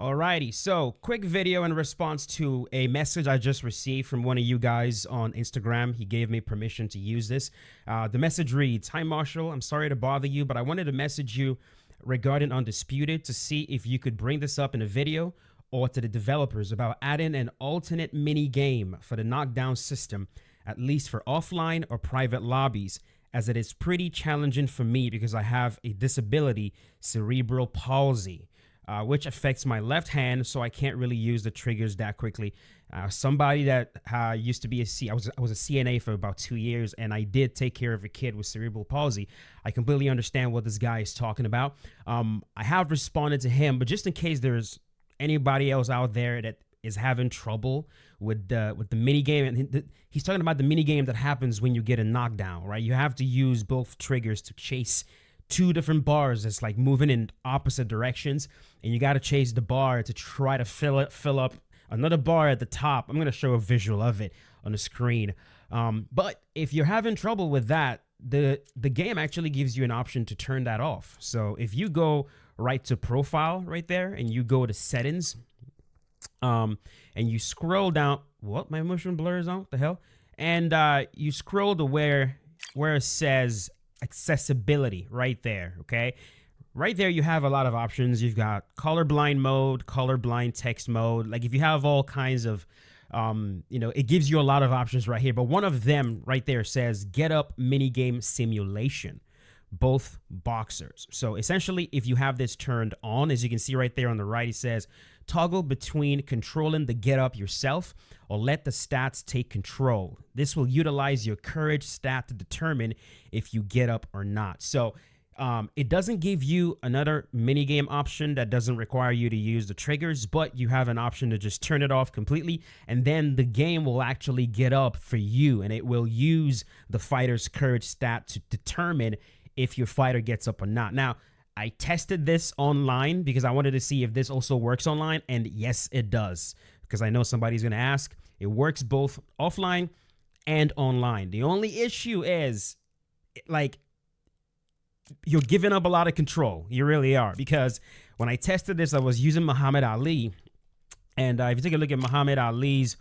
Alrighty, so quick video in response to a message I just received from one of you guys on Instagram. He gave me permission to use this. The message reads, "Hi Marshall, I'm sorry to bother you, but I wanted to message you regarding Undisputed to see if you could bring this up in a video or to the developers about adding an alternate mini game for the knockdown system, at least for offline or private lobbies, as it is pretty challenging for me because I have a disability, cerebral palsy. Which affects my left hand, so I can't really use the triggers that quickly. Somebody that used to be I was a CNA for about 2 years, and I did take care of a kid with cerebral palsy. I completely understand what this guy is talking about. I have responded to him, but just in case there's anybody else out there that is having trouble with the mini game, and he's talking about the mini game that happens when you get a knockdown, right? You have to use both triggers to chase two different bars that's like moving in opposite directions, and you got to chase the bar to try to fill up another bar at the top. I'm going to show a visual of it on the screen. But if you're having trouble with that, the game actually gives you an option to turn that off. So if you go right to profile right there and you go to settings, and you scroll down, what, my motion blur is on, what the hell? And you scroll to where it says accessibility right there. Okay, right there you have a lot of options. You've got colorblind mode, colorblind text mode. Like if you have all kinds of it gives you a lot of options right here, but one of them right there says GetUp minigame simulation, both boxers. So essentially, if you have this turned on, as you can see right there on the right, it says toggle between controlling the GetUp yourself or let the stats take control. This will utilize your courage stat to determine if you get up or not. So it doesn't give you another minigame option that doesn't require you to use the triggers, but you have an option to just turn it off completely, and then the game will actually get up for you, and it will use the fighter's courage stat to determine if your fighter gets up or not. Now, I tested this online because I wanted to see if this also works online, and yes, it does, because I know somebody's going to ask. It works both offline and online. The only issue is, like, you're giving up a lot of control. You really are, because when I tested this, I was using Muhammad Ali, and if you take a look at Muhammad Ali's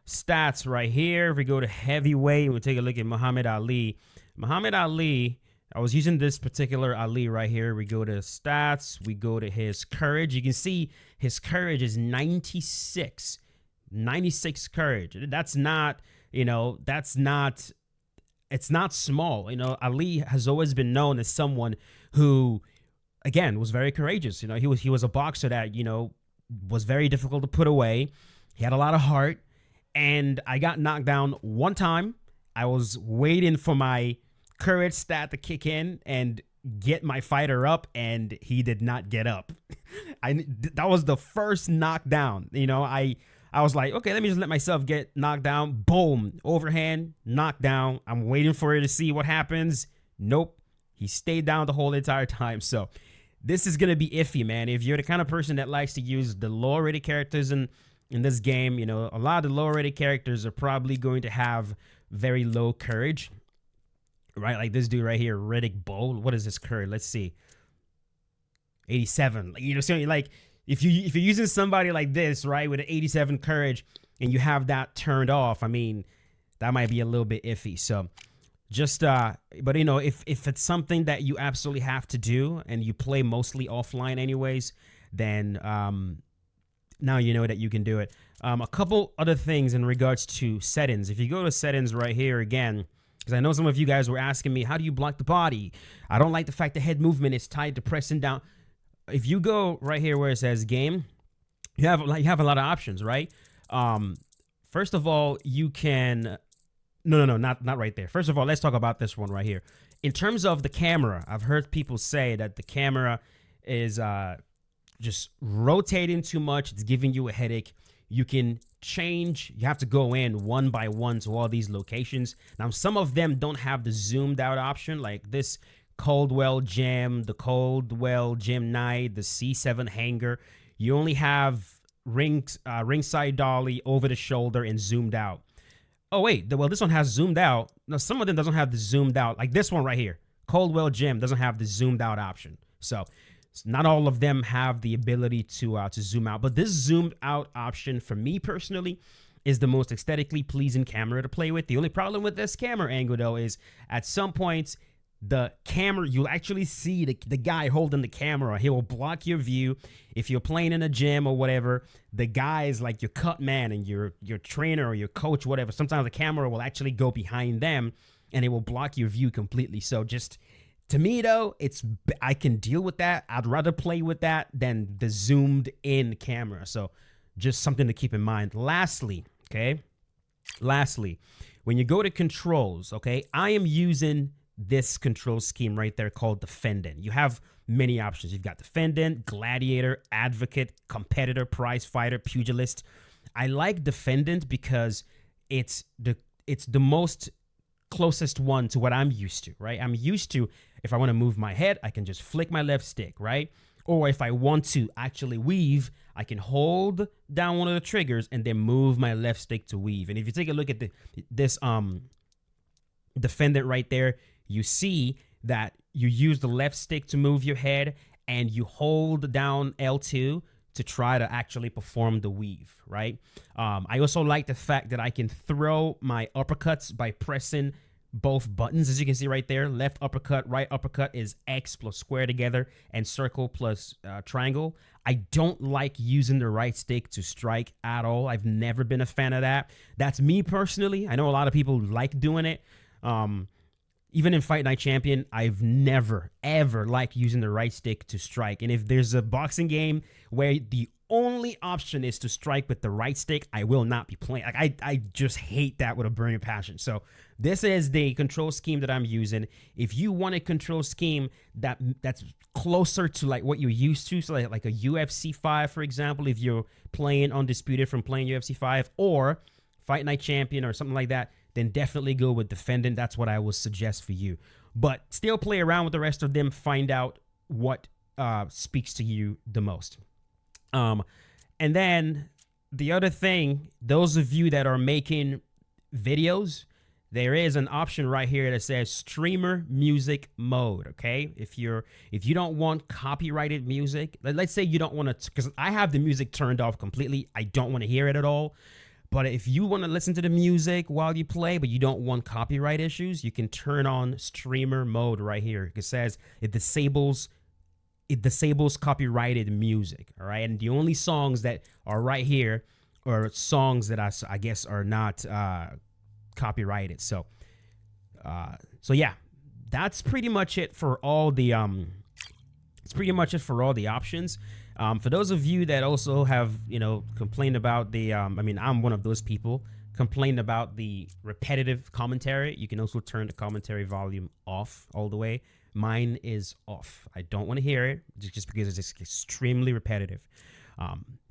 stats right here, if we go to heavyweight, we take a look at Muhammad Ali. I was using this particular Ali right here. We go to stats. We go to his courage. You can see his courage is 96. 96 courage. That's not, it's not small. Ali has always been known as someone who, again, was very courageous. He was a boxer that, was very difficult to put away. He had a lot of heart. And I got knocked down one time. I was waiting for my courage stat to kick in and get my fighter up, and he did not get up. That was the first knockdown. I was like, okay, let me just let myself get knocked down. Boom, overhand, knockdown. I'm waiting for it to see what happens. Nope, he stayed down the whole entire time. So this is gonna be iffy, man. If you're the kind of person that likes to use the lower rated characters in this game, a lot of the lower rated characters are probably going to have very low courage. Right, like this dude right here, Riddick Bowe. What is this courage? Let's see, 87. Like if you're using somebody like this, right, with an 87 courage, and you have that turned off, I mean, that might be a little bit iffy. So just but if it's something that you absolutely have to do and you play mostly offline anyways, then now you know that you can do it. A couple other things in regards to settings. If you go to settings right here again, because I know some of you guys were asking me, how do you block the body? I don't like the fact the head movement is tied to pressing down. If you go right here where it says game, you have a lot of options, right? First of all, you can, not right there. First of all, let's talk about this one right here. In terms of the camera, I've heard people say that the camera is just rotating too much. It's giving you a headache. You can change. You have to go in one by one to all these locations. Now, some of them don't have the zoomed out option, like this Coldwell Gym, the Coldwell Gym Night, the C7 Hangar. You only have ringside dolly, over the shoulder, and zoomed out. Oh, wait. Well, this one has zoomed out. Now, some of them doesn't have the zoomed out. Like this one right here, Coldwell Gym, doesn't have the zoomed out option. So Not all of them have the ability to zoom out, but this zoomed out option for me personally is the most aesthetically pleasing camera to play with. The only problem with this camera angle though is at some points the camera, you'll actually see the guy holding the camera. He will block your view. If you're playing in a gym or whatever, the guy is like your cut man and your trainer or your coach, whatever. Sometimes the camera will actually go behind them and it will block your view completely. So just, to me though, I can deal with that. I'd rather play with that than the zoomed in camera. So just something to keep in mind. Lastly, when you go to controls, okay, I am using this control scheme right there called Defendant. You have many options. You've got Defendant, Gladiator, Advocate, Competitor, Prize Fighter, Pugilist. I like Defendant because it's the most closest one to what I'm used to, right? I'm used to, if I want to move my head, I can just flick my left stick, right? Or if I want to actually weave, I can hold down one of the triggers and then move my left stick to weave. And if you take a look at this Defendant right there, you see that you use the left stick to move your head and you hold down L2 to try to actually perform the weave, right? I also like the fact that I can throw my uppercuts by pressing both buttons. As you can see right there, left uppercut, right uppercut is X plus square together and circle plus triangle. I don't like using the right stick to strike at all. I've never been a fan of that. That's me personally. I know a lot of people like doing it. Even in Fight Night Champion, I've never, ever liked using the right stick to strike. And if there's a boxing game where the only option is to strike with the right stick, I will not be playing. Like I just hate that with a burning passion. So this is the control scheme that I'm using. If you want a control scheme that's closer to like what you're used to, so like a UFC 5, for example, if you're playing Undisputed from playing UFC 5 or Fight Night Champion or something like that, then definitely go with Defendant. That's what I would suggest for you. But still play around with the rest of them. Find out what speaks to you the most. And then the other thing, those of you that are making videos, there is an option right here that says streamer music mode. Okay, if you don't want copyrighted music, let's say you don't want to, because I have the music turned off completely. I don't want to hear it at all. But if you want to listen to the music while you play, but you don't want copyright issues, you can turn on streamer mode right here. It says it disables copyrighted music. All right. And the only songs that are right here are songs that I guess are not copyrighted. So yeah, that's pretty much it for all the options. For those of you that also have, complained about the, I'm one of those people, complained about the repetitive commentary. You can also turn the commentary volume off all the way. Mine is off. I don't want to hear it just because it's extremely repetitive.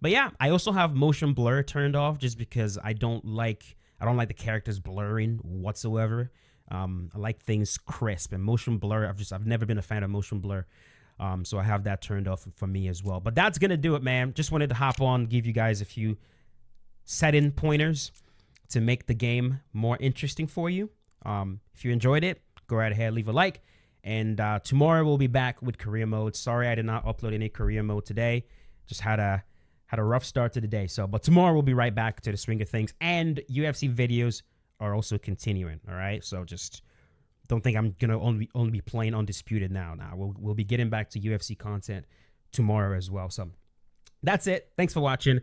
But yeah, I also have motion blur turned off just because I don't like the characters blurring whatsoever. I like things crisp, and motion blur, I've never been a fan of motion blur. So I have that turned off for me as well. But that's going to do it, man. Just wanted to hop on, give you guys a few setting pointers to make the game more interesting for you. If you enjoyed it, go right ahead, leave a like. And tomorrow we'll be back with career mode. Sorry I did not upload any career mode today. Just had a rough start to the day. But tomorrow we'll be right back to the swing of things. And UFC videos are also continuing, all right? So just don't think I'm gonna only be playing Undisputed now. We'll be getting back to UFC content tomorrow as well. So that's it. Thanks for watching.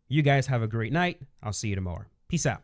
You guys have a great night. I'll see you tomorrow. Peace out.